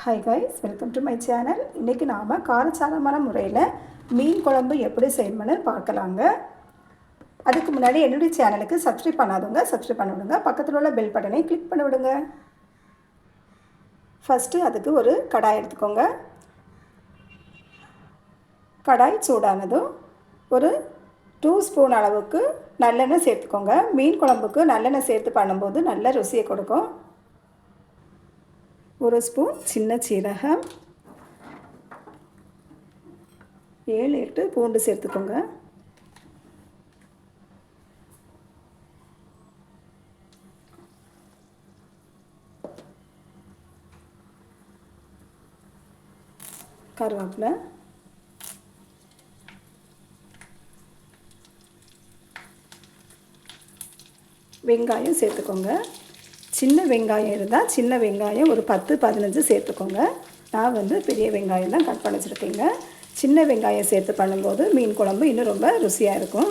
Hi guys, welcome to my channel. இன்றைக்கி நாம் காரசாரமான முறையில் மீன் குழம்பு எப்படி செய்யணும்னு பார்க்கலாங்க. அதுக்கு முன்னாடி என்னுடைய சேனலுக்கு சப்ஸ்கிரைப் பண்ணாதவங்க சப்ஸ்கிரைப் பண்ணி விடுங்க. பக்கத்தில் உள்ள பெல் பட்டனை கிளிக் பண்ணி விடுங்க. ஃபஸ்ட்டு அதுக்கு ஒரு கடாய் எடுத்துக்கோங்க. கடாய் சூடானதும் ஒரு 2 ஸ்பூன் அளவுக்கு நல்லெண்ணெய் சேர்த்துக்கோங்க. மீன் குழம்புக்கு நல்லெண்ணெய் சேர்த்து பண்ணும்போது நல்ல ருசியை கொடுக்கும். 1 ஸ்பூன் சின்ன சீரகம், 7-8 பூண்டு சேர்த்துக்கோங்க. கருவேப்பிலை, வெங்காயம் சேர்த்துக்கோங்க. சின்ன வெங்காயம் இருந்தால் சின்ன வெங்காயம் ஒரு 10-15 சேர்த்துக்கோங்க. நான் பெரிய வெங்காயம் தான் கட் பண்ணி வச்சுருக்கேங்க. சின்ன வெங்காயம் சேர்த்து பண்ணும்போது மீன் குழம்பு இன்னும் ரொம்ப ருசியாக இருக்கும்.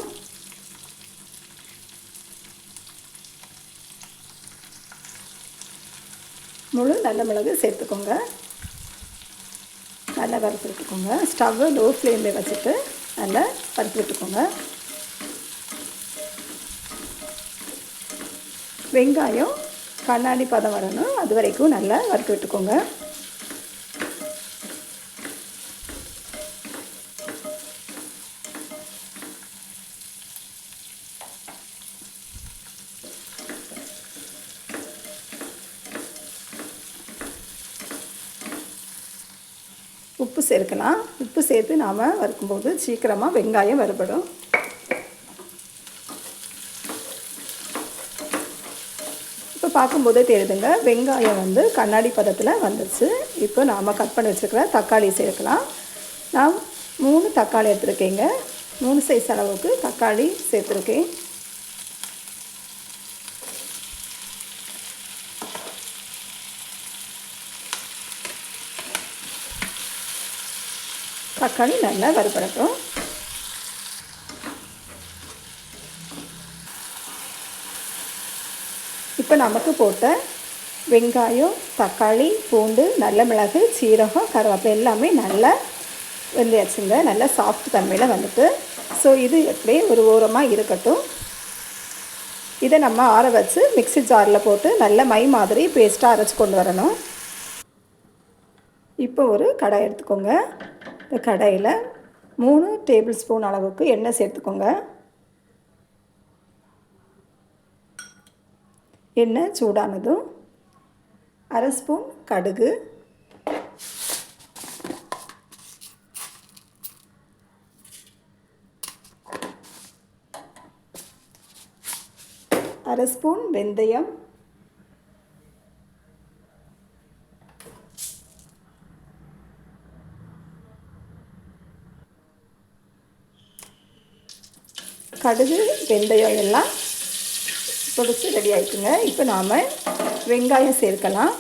முழு நல்ல மிளகு சேர்த்துக்கோங்க. நல்லா வறுத்து விட்டுக்கோங்க. ஸ்டவ்வை லோ ஃப்ளேமில் வச்சுட்டு நல்லா வறுத்து விட்டுக்கோங்க. வெங்காயம் கண்ணாடி பதம் வரணும், அது வரைக்கும் நல்லா வறுத்து விட்டுக்கோங்க. உப்பு சேர்க்கலாம். உப்பு சேர்த்து நாம் வறுக்கும்போது சீக்கிரமாக வெங்காயம் வறுபடும். இப்போ பார்க்கும்போதே தெரியுதுங்க, வெங்காயம் கண்ணாடி பதத்தில் வந்துடுச்சு. இப்போ நாம் கட் பண்ணி வச்சுருக்கிற தக்காளி சேர்க்கலாம். நான் 3 தக்காளி எடுத்துருக்கேங்க. 3 சைஸ் அளவுக்கு தக்காளி சேர்த்துருக்கேன். தக்காளி நல்லா வறுபடட்டும். இப்போ நமக்கு போட்ட வெங்காயம், தக்காளி, பூண்டு, நல்ல மிளகு, சீரகம், கருவேப்பிலை எல்லாமே நல்லா வெந்தாச்சுங்க. நல்லா சாஃப்ட் தன்மையில் வந்துட்டு. ஸோ இது எப்படியே ஒரு ஓரமாக இருக்கட்டும். இதை நம்ம ஆற வச்சு மிக்ஸி ஜாரில் போட்டு நல்ல மை மாதிரி பேஸ்ட்டாக அரைச்சி கொண்டு வரணும். இப்போ ஒரு கடாய் எடுத்துக்கோங்க. இந்த கடாயில் 3 டேபிள் ஸ்பூன் அளவுக்கு எண்ணெய் சேர்த்துக்கோங்க. எண்ணெய் சூடானதும் 1/2 ஸ்பூன் கடுகு, 1/2 ஸ்பூன் வெந்தயம், 1 கடுகு வெந்தயம் எல்லாம் பொடிச்சு ரெடி ஆகிட்டுங்க. இப்போ நாம் வெங்காயம் சேர்க்கலாம்.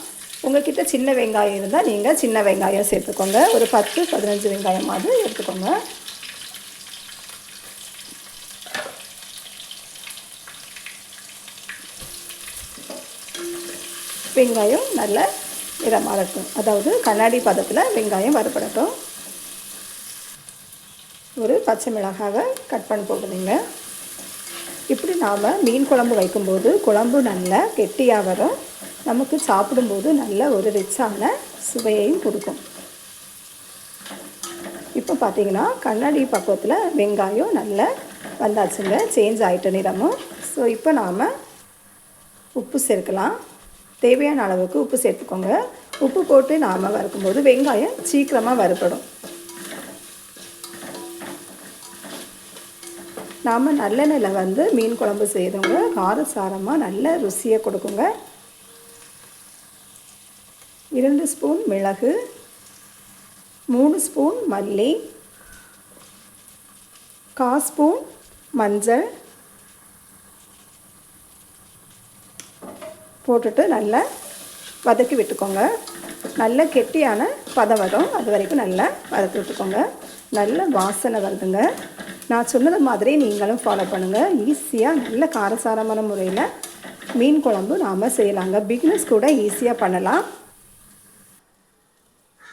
உங்கள்கிட்ட சின்ன வெங்காயம் இருந்தால் நீங்கள் சின்ன வெங்காயம் சேர்த்துக்கோங்க. ஒரு 10-15 வெங்காயமாவது எடுத்துக்கோங்க. வெங்காயம் நல்ல நிறமாகட்டும், அதாவது கண்ணாடி பதத்தில் வெங்காயம் வறுபடட்டும். ஒரு பச்சை மிளகாவை கட் பண்ணி போடுவீங்க. இப்படி நாம் மீன் குழம்பு வைக்கும்போது குழம்பு நல்லா கெட்டியாக வரும். நமக்கு சாப்பிடும்போது நல்ல ஒரு ரிச்சான சுவையையும் கொடுக்கும். இப்போ பார்த்திங்கன்னா கண்ணாடி பக்குவத்தில் வெங்காயம் நல்லா வந்தாச்சுங்க, சேஞ்ச் ஆகிட்ட நிறமும். ஸோ இப்போ நாம் உப்பு சேர்க்கலாம். தேவையான அளவுக்கு உப்பு சேர்த்துக்கோங்க. உப்பு போட்டு நாம் வறுக்கும்போது வெங்காயம் சீக்கிரமாக வறுபடும். நாம் நல்லெண்ணெயில் மீன் குழம்பு செய்கிறவங்க காரசாரமாக நல்ல ருசியை கொடுக்குங்க. 2 ஸ்பூன் மிளகு, 3 ஸ்பூன் மல்லி, 1/4 ஸ்பூன் மஞ்சள் போட்டுட்டு நல்லா வதக்கி விட்டுக்கோங்க. நல்ல கெட்டியான பதம் வரும், அது வரைக்கும் நல்லா வதக்கி விட்டுக்கோங்க. நல்ல வாசனை வருதுங்க. நான் சொன்னது மாதிரி நீங்களும் ஃபாலோ பண்ணுங்கள். ஈஸியாக நல்ல காரசாரமான முறையில் மீன் குழம்பு நாம் செய்யலாங்க. பிகினர்ஸ் கூட ஈஸியாக பண்ணலாம்.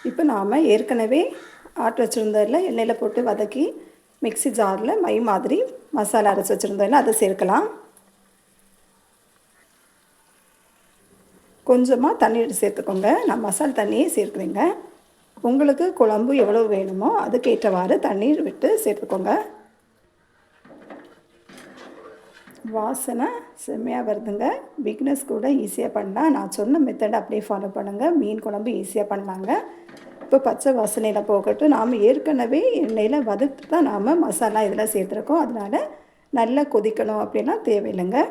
இப்போ நாம் ஏற்கனவே ஆட்டி வச்சுருந்ததில் எண்ணெயில் போட்டு வதக்கி மிக்ஸி ஜாரில் மை மாதிரி மசாலா அரைச்சி வச்சுருந்ததில் அதை சேர்க்கலாம். கொஞ்சமாக தண்ணி சேர்த்துக்கோங்க. நான் மசாலா தண்ணியே சேர்க்குறேங்க. உங்களுக்கு குழம்பு எவ்வளோ வேணுமோ அதுக்கேற்றவாறு தண்ணீர் விட்டு சேர்த்துக்கோங்க. வாசனை செம்மையாக வருதுங்க. பிக்னஸ் கூட ஈஸியாக பண்ணலாம். நான் சொன்ன மெத்தடை அப்படியே ஃபாலோ பண்ணுங்கள். மீன் குழம்பு ஈஸியாக பண்ணலாங்க. இப்போ பச்சை வாசனையில் போகட்டும். நாம் ஏற்கனவே எண்ணெயில் வதக்கிட்டு தான் நாம் மசாலா இதில் சேர்த்துருக்கோம். அதனால் நல்லா கொதிக்கணும் அப்படின்னா தேவையில்லைங்க.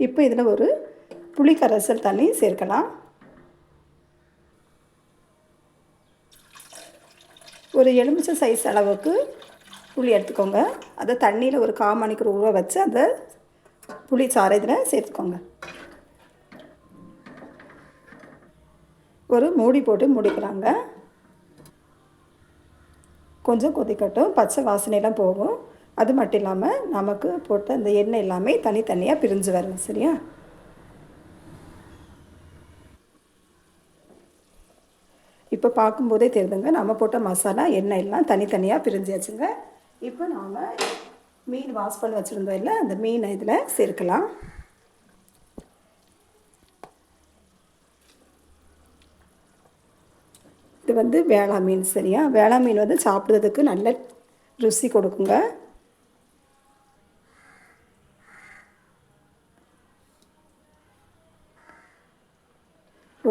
இப்போ இதில் ஒரு புளி கரைசல் தண்ணி சேர்க்கலாம். ஒரு எலுமிச்சை சைஸ் அளவுக்கு புளி எடுத்துக்கோங்க. அதை தண்ணியில் ஒரு 1/4 மணிக்கூர் ஊற வச்சு அந்த புளி சாறை இதில் சேர்த்துக்கோங்க. ஒரு மூடி போட்டு மூடிக்கலாங்க. கொஞ்சம் கொதிக்கட்டும். பச்சை வாசனையெல்லாம் போகும். அது மட்டும் இல்லாமல் நமக்கு போட்ட அந்த எண்ணெய் எல்லாமே தனித்தனியாக பிரிஞ்சு வரணும். சரியா? இப்போ பார்க்கும்போதே தெரியுதுங்க, நம்ம போட்ட மசாலா எண்ணெய் எல்லாம் தனித்தனியாக பிரிஞ்சாச்சுங்க. இப்போ நாம் மீன் வாஷ் பண்ணி வச்சுருந்தோம் இல்லை, அந்த மீனை இதில் சேர்க்கலாம். இது வந்து வேளா மீன். சரியா? வேளா மீன் வந்து சாப்பிட்றதுக்கு நல்ல ருசி கொடுக்குங்க.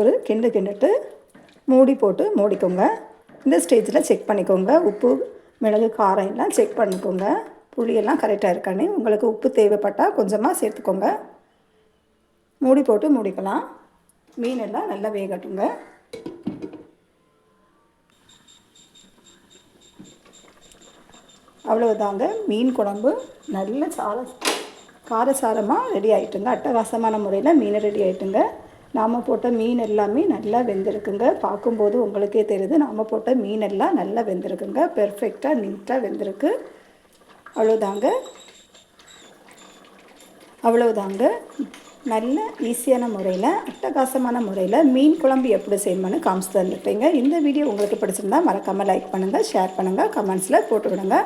ஒரு கிண்டுட்டு மூடி போட்டு மூடிக்கோங்க. இந்த ஸ்டேஜில் செக் பண்ணிக்கோங்க. உப்பு, மிளகு, காரம் எல்லாம் செக் பண்ணிக்கோங்க. புளியெல்லாம் கரெக்டாக இருக்கானே. உங்களுக்கு உப்பு தேவைப்பட்டால் கொஞ்சமாக சேர்த்துக்கோங்க. மூடி போட்டு மூடிக்கலாம். மீன் எல்லாம் நல்லா வேகட்டுங்க. அவ்வளோதாங்க, மீன் குழம்பு நல்ல காரசாரமாக ரெடி ஆகிட்டுங்க. அட்டகாசமான முறையில் மீன் ரெடி ஆகிட்டுங்க. நாம் போட்ட மீன் எல்லாமே நல்லா வெந்திருக்குங்க. பார்க்கும்போது உங்களுக்கே தெரியுது, நாம் போட்ட மீன் எல்லாம் நல்லா வெந்திருக்குங்க. பெர்ஃபெக்டாக நீட்டாக வெந்திருக்கு. அவ்வளோதாங்க நல்ல ஈஸியான முறையில், அட்டகாசமான முறையில் மீன் குழம்பு எப்படி செய்யணும்னு காமிச்சு தந்துட்டேங்க. இந்த வீடியோ உங்களுக்கு பிடிச்சிருந்தா மறக்காமல் லைக் பண்ணுங்கள், ஷேர் பண்ணுங்கள், கமெண்ட்ஸில் போட்டு விடுங்க.